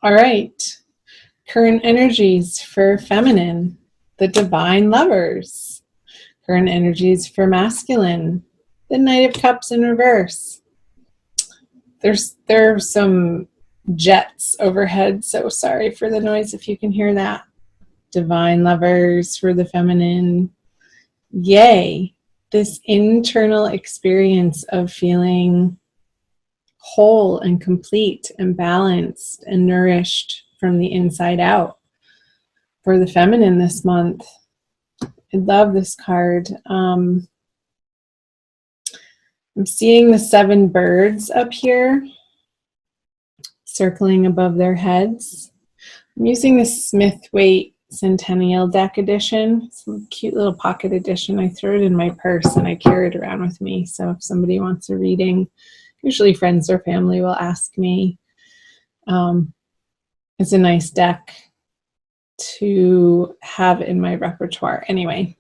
All right. Current energies for feminine, the divine lovers. Current energies for masculine, the Knight of Cups in reverse. There are some jets overhead, so sorry for the noise if you can hear that. Divine lovers for the feminine. Yay, this internal experience of feeling whole and complete and balanced and nourished from the inside out for the feminine this month. I love this card. I'm seeing the 7 birds up here circling above their heads. I'm using the Smith-Waite Centennial Deck edition. It's a cute little pocket edition. I threw it in my purse and I carry it around with me. So if somebody wants a reading, usually friends or family will ask me. It's a nice deck to have in my repertoire. Anyway,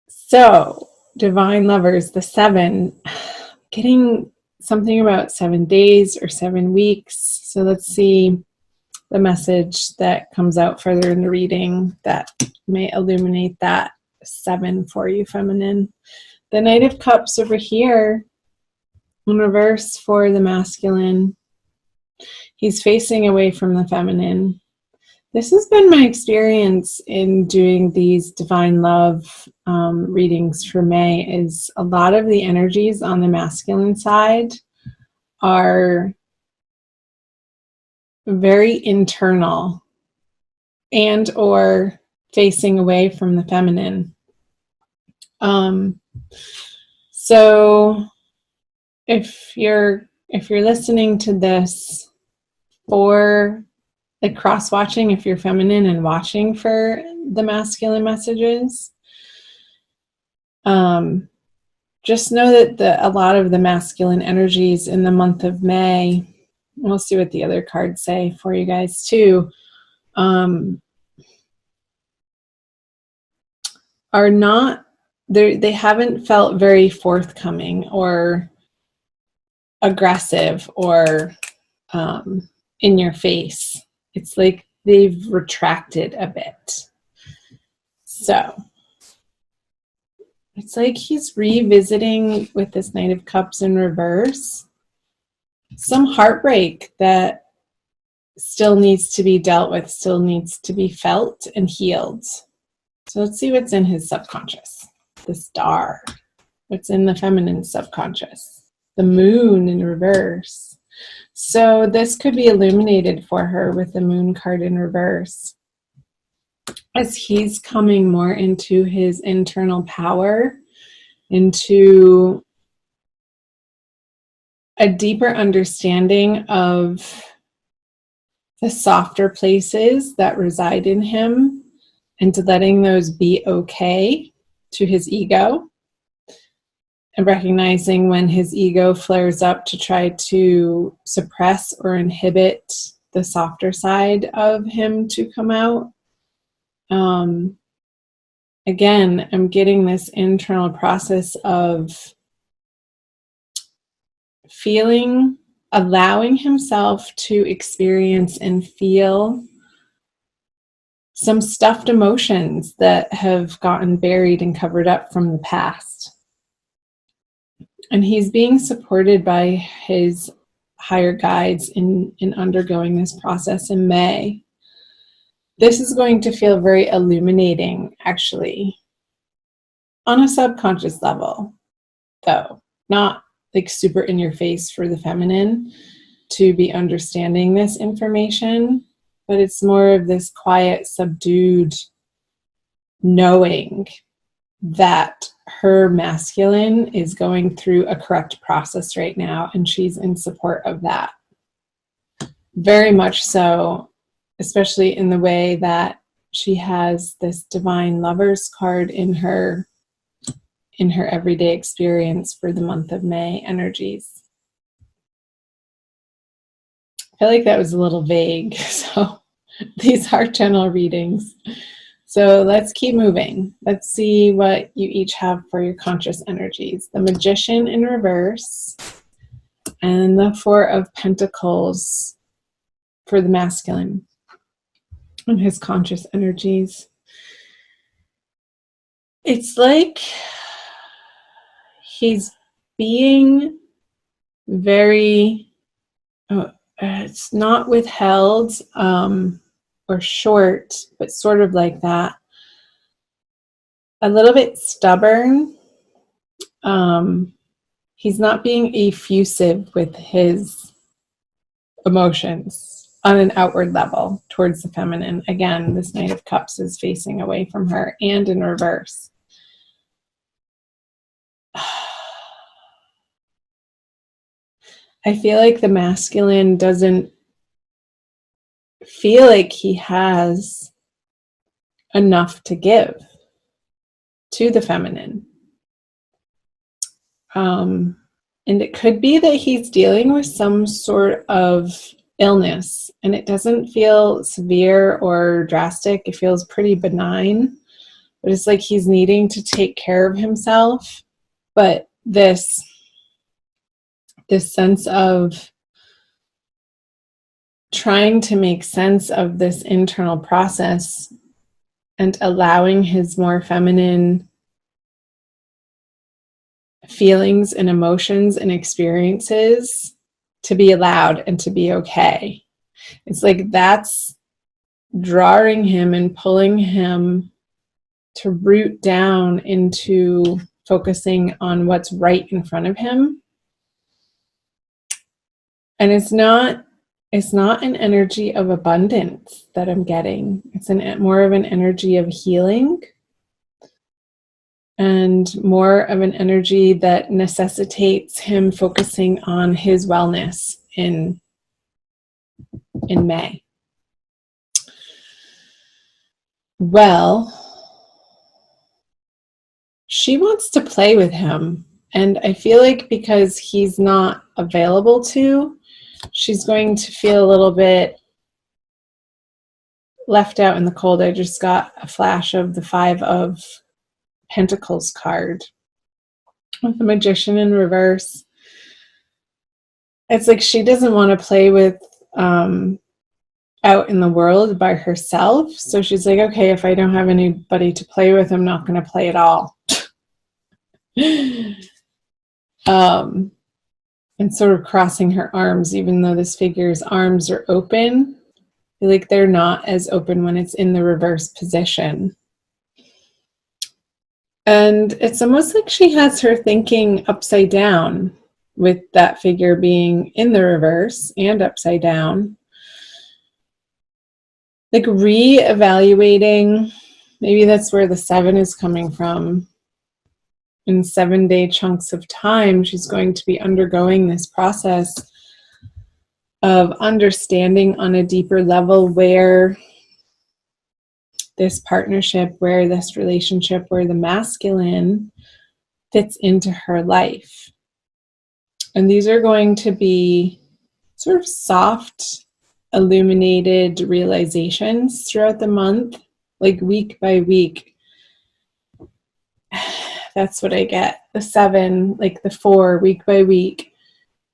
so divine lovers, the 7, getting something about 7 days or 7 weeks. So let's see the message that comes out further in the reading that may illuminate that 7 for you, feminine. The Knight of Cups over here in reverse for the masculine. He's facing away from the feminine. This has been my experience in doing these divine love readings for May, is a lot of the energies on the masculine side are very internal and or facing away from the feminine. So if you're listening to this for like cross-watching, if you're feminine and watching for the masculine messages, just know that a lot of the masculine energies in the month of May, we'll see what the other cards say for you guys too, are not, they haven't felt very forthcoming or aggressive or in your face. It's like they've retracted a bit. So it's like he's revisiting with this Knight of Cups in reverse some heartbreak that still needs to be dealt with, still needs to be felt and healed. So let's see what's in his subconscious. The Star. What's in the feminine subconscious? The Moon in reverse. So this could be illuminated for her with the Moon card in reverse. As he's coming more into his internal power, into a deeper understanding of the softer places that reside in him, and to letting those be okay to his ego, and recognizing when his ego flares up to try to suppress or inhibit the softer side of him to come out. Again, I'm getting this internal process of feeling, allowing himself to experience and feel some stuffed emotions that have gotten buried and covered up from the past. And he's being supported by his higher guides in undergoing this process in May. This is going to feel very illuminating, actually, on a subconscious level, though, not like super in your face for the feminine to be understanding this information, but it's more of this quiet, subdued knowing that her masculine is going through a correct process right now, and she's in support of that. Very much so, especially in the way that she has this divine lovers card in her everyday experience for the month of May energies. I feel like that was a little vague, so these are general readings. So let's keep moving. Let's see what you each have for your conscious energies. The Magician in reverse and the Four of Pentacles for the masculine and his conscious energies. It's like he's being very, it's not withheld or short, but sort of like that. A little bit stubborn. He's not being effusive with his emotions on an outward level towards the feminine. Again, this Knight of Cups is facing away from her and in reverse. I feel like the masculine doesn't feel like he has enough to give to the feminine. And it could be that he's dealing with some sort of illness, and it doesn't feel severe or drastic. It feels pretty benign, but it's like he's needing to take care of himself. But this sense of trying to make sense of this internal process and allowing his more feminine feelings and emotions and experiences to be allowed and to be okay. It's like that's drawing him and pulling him to root down into focusing on what's right in front of him. And it's not an energy of abundance that I'm getting. It's more of an energy of healing and more of an energy that necessitates him focusing on his wellness in May. Well, she wants to play with him, and I feel like because he's not available to, she's going to feel a little bit left out in the cold. I just got a flash of the 5 of Pentacles card with the Magician in reverse. It's like she doesn't want to play with out in the world by herself. So she's like, okay, if I don't have anybody to play with, I'm not going to play at all. And sort of crossing her arms, even though this figure's arms are open. I feel like they're not as open when it's in the reverse position. And it's almost like she has her thinking upside down with that figure being in the reverse and upside down. Like re-evaluating, maybe that's where the 7 is coming from. In 7-day chunks of time, she's going to be undergoing this process of understanding on a deeper level where this partnership, where this relationship, where the masculine fits into her life. And these are going to be sort of soft, illuminated realizations throughout the month, like week by week. That's what I get. The 7, like the 4, week by week.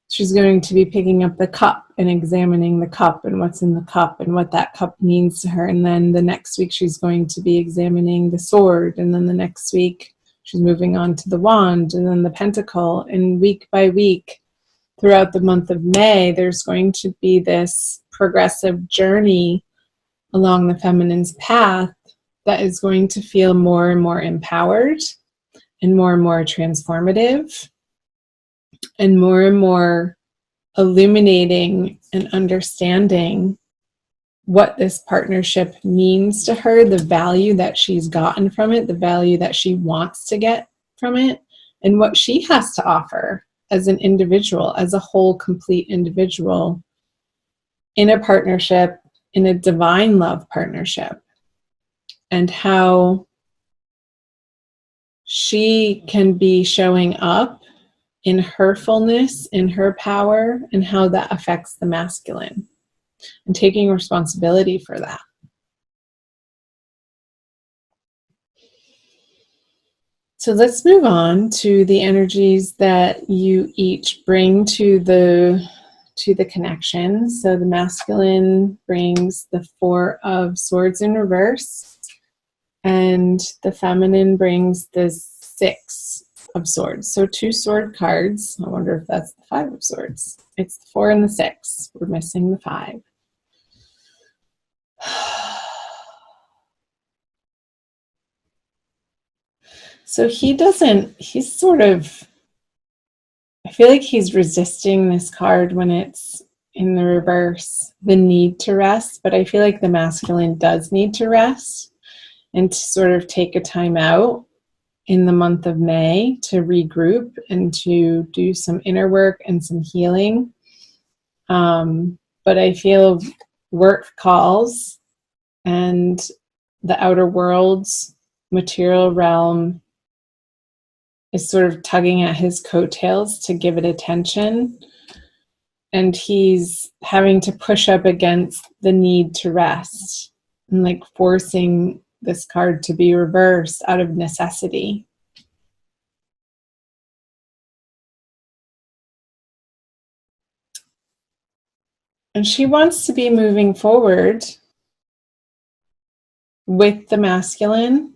She's going to be picking up the cup and examining the cup and what's in the cup and what that cup means to her. And then the next week she's going to be examining the sword. And then the next week she's moving on to the wand and then the pentacle. And week by week throughout the month of May, there's going to be this progressive journey along the feminine's path that is going to feel more and more empowered and more transformative and more illuminating and understanding what this partnership means to her, the value that she's gotten from it, the value that she wants to get from it, and what she has to offer as an individual, as a whole, complete individual in a partnership, in a divine love partnership, and how she can be showing up in her fullness, in her power, and how that affects the masculine, and taking responsibility for that. So let's move on to the energies that you each bring to the to the connection. So the masculine brings the Four of Swords in reverse, and the feminine brings the Six of Swords. So 2 sword cards. I wonder if that's the Five of Swords. It's the 4 and the 6. We're missing the 5. So he's sort of, I feel like he's resisting this card when it's in the reverse, the need to rest, but I feel like the masculine does need to rest and to sort of take a time out in the month of May to regroup and to do some inner work and some healing. But I feel work calls and the outer world's material realm is sort of tugging at his coattails to give it attention. And he's having to push up against the need to rest and like forcing this card to be reversed out of necessity. And she wants to be moving forward with the masculine,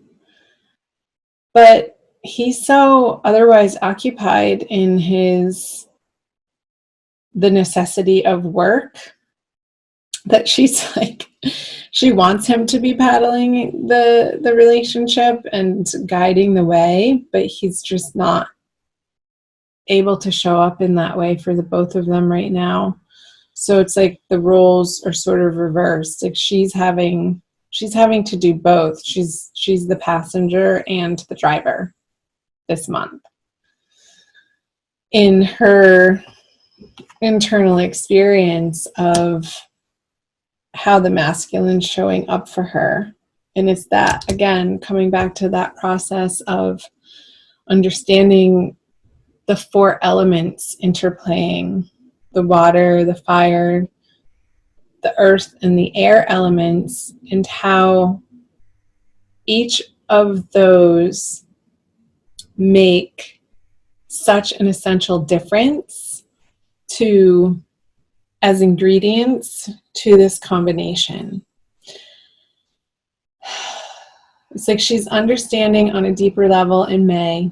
but he's so otherwise occupied in the necessity of work that she's like, she wants him to be paddling the relationship and guiding the way, but he's just not able to show up in that way for the both of them right now. So it's like the roles are sort of reversed. Like she's having to do both. She's the passenger and the driver this month in her internal experience of how the masculine's showing up for her. And it's that, again, coming back to that process of understanding the 4 elements interplaying: the water, the fire, the earth, and the air elements, and how each of those make such an essential difference as ingredients to this combination. It's like she's understanding on a deeper level in May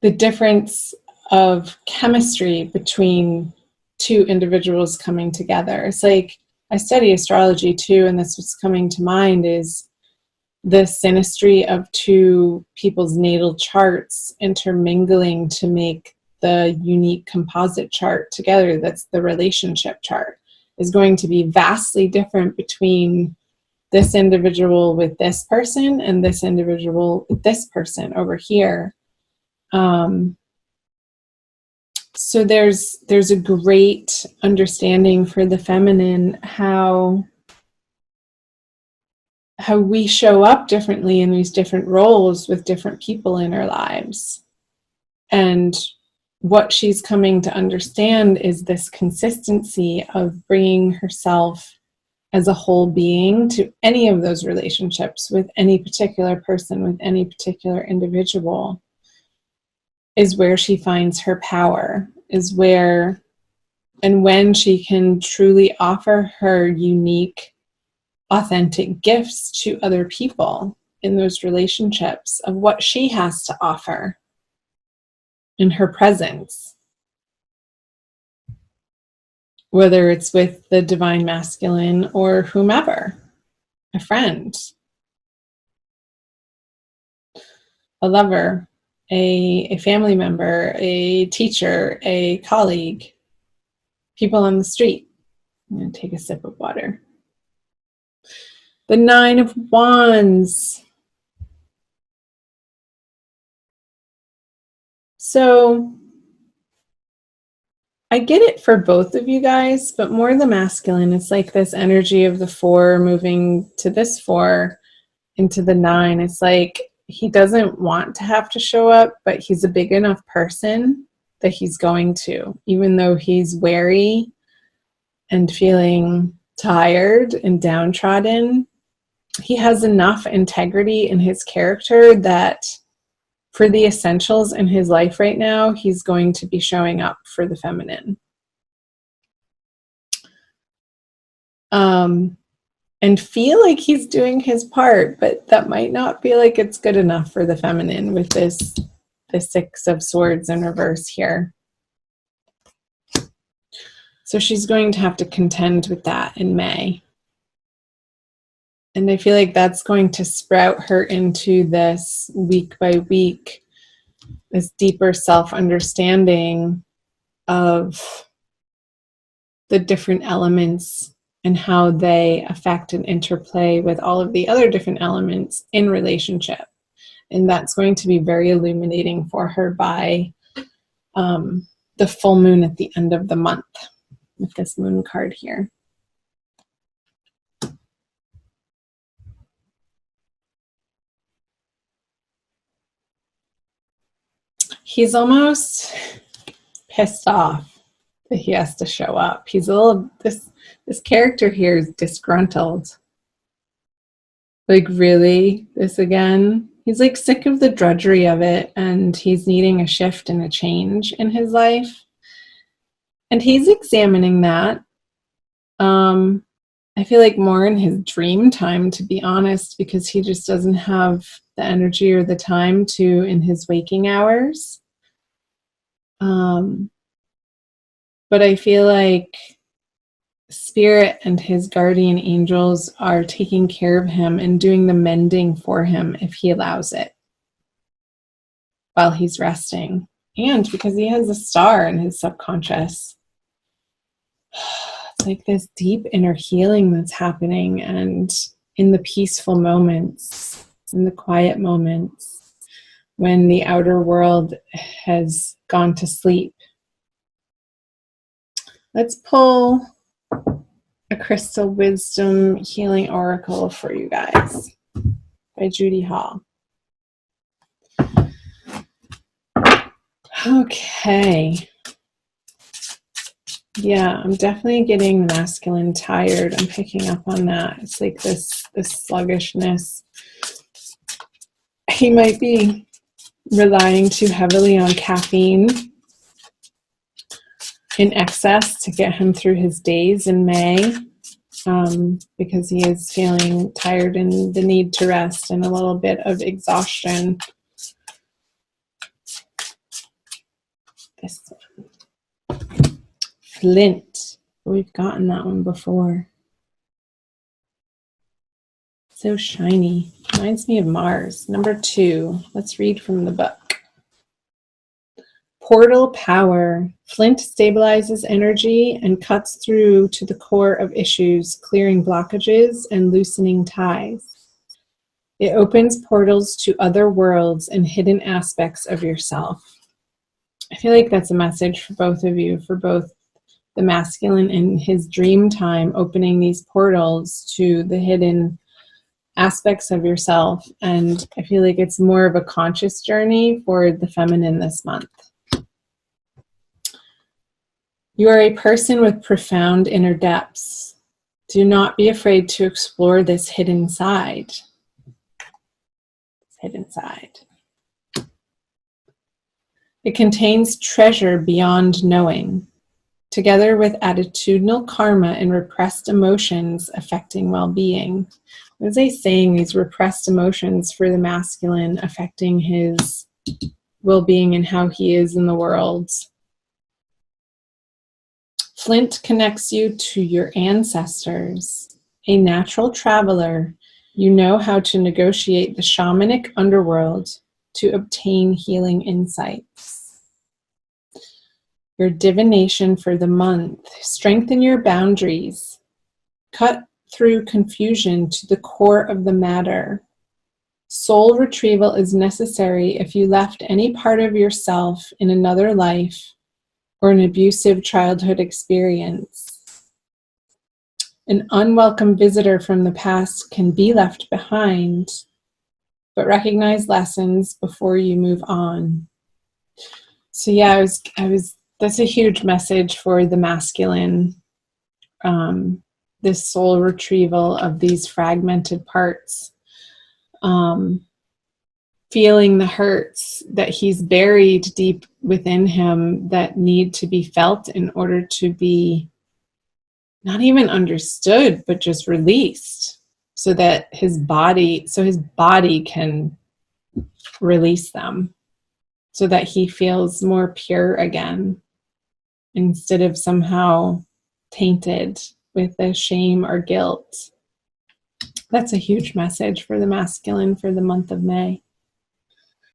the difference of chemistry between 2 individuals coming together. It's like, I study astrology too, and that's what's coming to mind is the synastry of 2 people's natal charts intermingling to make the unique composite chart together. That's the relationship chart, is going to be vastly different between this individual with this person and this individual with this person over here. So there's a great understanding for the feminine how we show up differently in these different roles with different people in our lives. And what she's coming to understand is this consistency of bringing herself as a whole being to any of those relationships with any particular person, with any particular individual, is where she finds her power, is where and when she can truly offer her unique, authentic gifts to other people in those relationships of what she has to offer in her presence. Whether it's with the divine masculine or whomever, a friend, a lover, a family member, a teacher, a colleague, people on the street. I'm going to take a sip of water. The 9 of Wands. So I get it for both of you guys, but more the masculine. It's like this energy of the 4 moving to this 4 into the 9. It's like he doesn't want to have to show up, but he's a big enough person that he's going to, even though he's wary and feeling tired and downtrodden. He has enough integrity in his character that for the essentials in his life right now, he's going to be showing up for the feminine. And feel like he's doing his part, but that might not feel like it's good enough for the feminine with the Six of Swords in reverse here. So she's going to have to contend with that in May. And I feel like that's going to sprout her into this week by week, this deeper self-understanding of the different elements and how they affect and interplay with all of the other different elements in relationship. And that's going to be very illuminating for her by the full moon at the end of the month with this moon card here. He's almost pissed off that he has to show up. He's a little, this character here is disgruntled. Like, really? This again? He's like sick of the drudgery of it, and he's needing a shift and a change in his life. And he's examining that. I feel like more in his dream time, to be honest, because he just doesn't have the energy or the time to in his waking hours. But I feel like Spirit and his guardian angels are taking care of him and doing the mending for him if he allows it while he's resting. And because he has a star in his subconscious, it's like this deep inner healing that's happening, and in the peaceful moments, in the quiet moments, when the outer world has gone to sleep. Let's pull a Crystal Wisdom Healing Oracle for you guys by Judy Hall. Okay. Yeah, I'm definitely getting masculine tired. I'm picking up on that. It's like this sluggishness. He might be relying too heavily on caffeine in excess to get him through his days in May, because he is feeling tired and the need to rest and a little bit of exhaustion. This one. Flint. We've gotten that one before. So shiny. Reminds me of Mars. Number 2. Let's read from the book. Portal power. Flint stabilizes energy and cuts through to the core of issues, clearing blockages and loosening ties. It opens portals to other worlds and hidden aspects of yourself. I feel like that's a message for both of you, for both the masculine in his dream time, opening these portals to the hidden aspects of yourself. And I feel like it's more of a conscious journey for the feminine this month. You are a person with profound inner depths. Do not be afraid to explore this hidden side. This hidden side. It contains treasure beyond knowing, together with attitudinal karma and repressed emotions affecting well-being. What is he saying? These repressed emotions for the masculine affecting his well-being and how he is in the world. Flint connects you to your ancestors. A natural traveler, you know how to negotiate the shamanic underworld to obtain healing insights. Your divination for the month. Strengthen your boundaries. Cut through confusion to the core of the matter. Soul retrieval is necessary if you left any part of yourself in another life or an abusive childhood experience. An unwelcome visitor from the past can be left behind, but recognize lessons before you move on. So yeah, that's a huge message for the masculine, this soul retrieval of these fragmented parts. feeling the hurts that he's buried deep within him that need to be felt in order to be not even understood, but just released, so that his body can release them, so that he feels more pure again, instead of somehow tainted with the shame or guilt. That's a huge message for the masculine for the month of May.